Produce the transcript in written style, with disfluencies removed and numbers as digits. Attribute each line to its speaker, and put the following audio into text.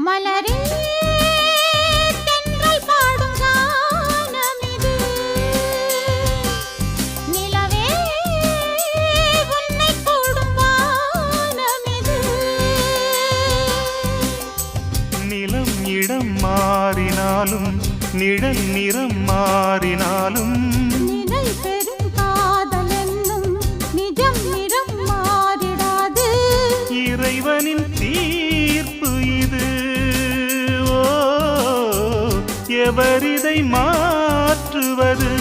Speaker 1: மலரே தென்றல் பாடும் கானம் இது நிலவே உன்னை கூடும் வானம் இது
Speaker 2: நிலம் இடம் மாறினாலும் நிழல் நிறம் மாறினாலும்
Speaker 1: நிழல் பெரும் காதல் என்னும் நிஜம் நிறம் மாறிடாது
Speaker 2: இறைவனின் தீர்ப்பு இது ஓ எவரிதை மாற்றுவது